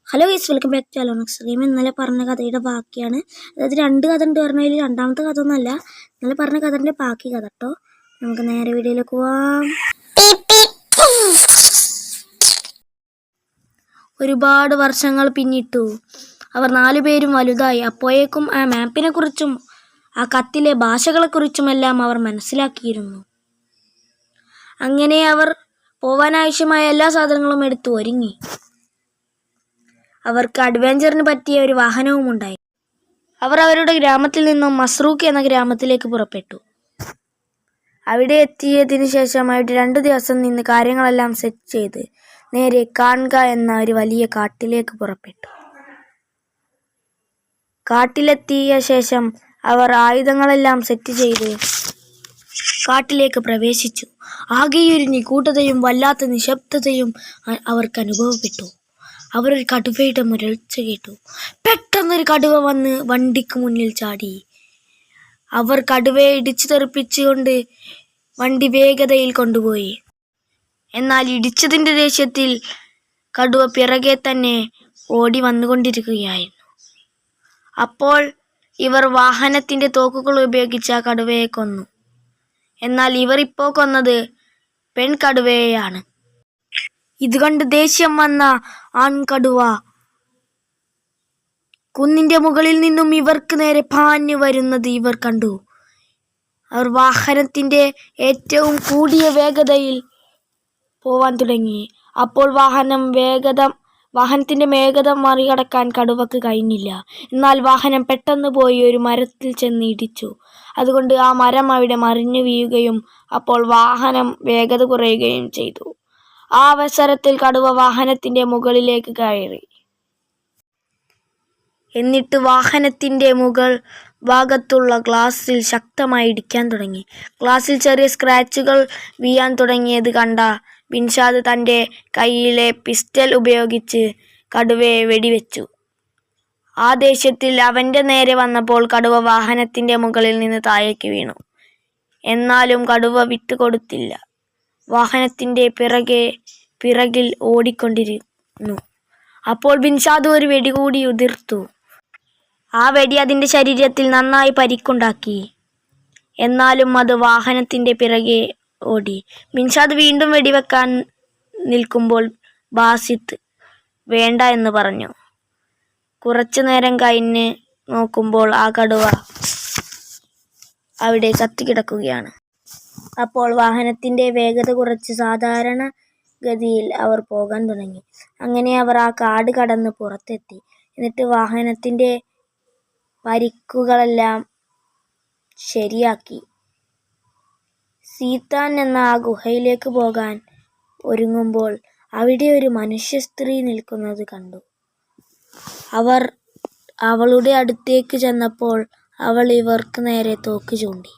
Hello guys, welcome back to Alonex game. ഇന്നലെ പറഞ്ഞ കഥയുടെ ബാക്കിയാണ്. അതായത് 2 കഥ ഉണ്ട് പറഞ്ഞതിൽ രണ്ടാമത്തെ കഥ ഒന്നുമല്ല, ഇന്നലെ പറഞ്ഞ കഥൻ്റെ ബാക്കി കഥ കേട്ടോ. നമുക്ക് നേരെ വീഡിയോയിലേക്ക് പോവാം. ഒരുപാട് വർഷങ്ങൾ പിന്നിട്ടു. അവർ 4 പേരും വലുതായി. അപ്പോഴേക്കും ആ മാപ്പിനെ കുറിച്ചും ആ കത്തിലെ ഭാഷകളെക്കുറിച്ചുമെല്ലാം അവർ മനസ്സിലാക്കിയിരുന്നു. അങ്ങനെ അവർ പോവാനാവശ്യമായ എല്ലാ സാധനങ്ങളും എടുത്തു ഒരുങ്ങി. അവർക്ക് അഡ്വഞ്ചറിന് പറ്റിയ ഒരു വാഹനവും ഉണ്ടായി. അവർ അവരുടെ ഗ്രാമത്തിൽ നിന്നും മസ്റൂഖ് എന്ന ഗ്രാമത്തിലേക്ക് പുറപ്പെട്ടു. അവിടെ എത്തിയതിനു ശേഷം അവിടെ 2 ദിവസം നിന്ന് കാര്യങ്ങളെല്ലാം സെറ്റ് ചെയ്ത് നേരെ കാൺഗ എന്ന ഒരു വലിയ കാട്ടിലേക്ക് പുറപ്പെട്ടു. കാട്ടിലെത്തിയ ശേഷം അവർ ആയുധങ്ങളെല്ലാം സെറ്റ് ചെയ്ത് കാട്ടിലേക്ക് പ്രവേശിച്ചു. ആകെയൊരു നിഗൂഢതയും വല്ലാത്ത നിശബ്ദതയും അവർക്ക് അനുഭവപ്പെട്ടു. അവരൊരു കടുവയുടെ മുരൾച്ച കേട്ടു. പെട്ടെന്നൊരു കടുവ വന്ന് വണ്ടിക്ക് മുന്നിൽ ചാടി. അവർ കടുവയെ ഇടിച്ചു തെറിപ്പിച്ചുകൊണ്ട് വണ്ടി വേഗതയിൽ കൊണ്ടുപോയി. എന്നാൽ ഇടിച്ചതിൻ്റെ ദേഷ്യത്തിൽ കടുവ പിറകെ തന്നെ ഓടി വന്നുകൊണ്ടിരിക്കുകയായിരുന്നു. അപ്പോൾ ഇവർ വാഹനത്തിൻ്റെ തോക്കുകൾ ഉപയോഗിച്ച് ആ കടുവയെ കൊന്നു. എന്നാൽ ഇവർ ഇപ്പോൾ കൊന്നത് പെൺകടുവയെയാണ്. ഇത് കണ്ട് ദേഷ്യം വന്ന ആൺകടുവ കുന്നിൻ്റെ മുകളിൽ നിന്നും ഇവർക്ക് നേരെ പാഞ്ഞു വരുന്നത് ഇവർ കണ്ടു. അവർ വാഹനത്തിൻ്റെ ഏറ്റവും കൂടിയ വേഗതയിൽ പോവാൻ തുടങ്ങി. അപ്പോൾ വാഹനത്തിൻ്റെ വേഗത മറികടക്കാൻ കടുവക്ക് കഴിഞ്ഞില്ല. എന്നാൽ വാഹനം പെട്ടെന്ന് പോയി ഒരു മരത്തിൽ ചെന്ന് ഇടിച്ചു. അതുകൊണ്ട് ആ മരം അവിടെ മറിഞ്ഞു വീഴുകയും അപ്പോൾ വാഹനം വേഗത കുറയുകയും ചെയ്തു. ആ അവസരത്തിൽ കടുവ വാഹനത്തിൻ്റെ മുകളിലേക്ക് കയറി. എന്നിട്ട് വാഹനത്തിൻ്റെ മുകൾ ഭാഗത്തുള്ള ഗ്ലാസിൽ ശക്തമായി ഇടിക്കാൻ തുടങ്ങി. ഗ്ലാസിൽ ചെറിയ സ്ക്രാച്ചുകൾ വീഴാൻ തുടങ്ങിയത് കണ്ട ബിൻഷാദ് തൻ്റെ കയ്യിലെ പിസ്റ്റൽ ഉപയോഗിച്ച് കടുവയെ വെടിവെച്ചു. ആ ദേഷ്യത്തിൽ അവൻ്റെ നേരെ വന്നപ്പോൾ കടുവ വാഹനത്തിൻ്റെ മുകളിൽ നിന്ന് താഴേക്ക് വീണു. എന്നാലും കടുവ വിട്ടുകൊടുത്തില്ല. വാഹനത്തിൻ്റെ പിറകിൽ ഓടിക്കൊണ്ടിരുന്നു. അപ്പോൾ ബിൻഷാദ് ഒരു വെടി കൂടി ഉതിർത്തു. ആ വെടി അതിൻ്റെ ശരീരത്തിൽ നന്നായി പരിക്കുണ്ടാക്കി. എന്നാലും അത് വാഹനത്തിൻ്റെ പിറകെ ഓടി. ബിൻഷാദ് വീണ്ടും വെടിവെക്കാൻ നിൽക്കുമ്പോൾ ബാസിത്ത് വേണ്ട എന്ന് പറഞ്ഞു. കുറച്ചു നേരം കഴിഞ്ഞ് നോക്കുമ്പോൾ ആ കടുവ അവിടെ ചത്തുകിടക്കുകയാണ്. അപ്പോൾ വാഹനത്തിൻ്റെ വേഗത കുറച്ച് സാധാരണ ഗതിയിൽ അവർ പോകാൻ തുടങ്ങി. അങ്ങനെ അവർ ആ കാട് കടന്ന് പുറത്തെത്തി. എന്നിട്ട് വാഹനത്തിൻ്റെ പരിക്കുകളെല്ലാം ശരിയാക്കി സീതാൻ എന്ന ആ ഗുഹയിലേക്ക് പോകാൻ ഒരുങ്ങുമ്പോൾ അവിടെ ഒരു മനുഷ്യ സ്ത്രീ നിൽക്കുന്നത് കണ്ടു. അവർ അവളുടെ അടുത്തേക്ക് ചെന്നപ്പോൾ അവൾ ഇവർക്ക് നേരെ തോക്ക് ചൂണ്ടി.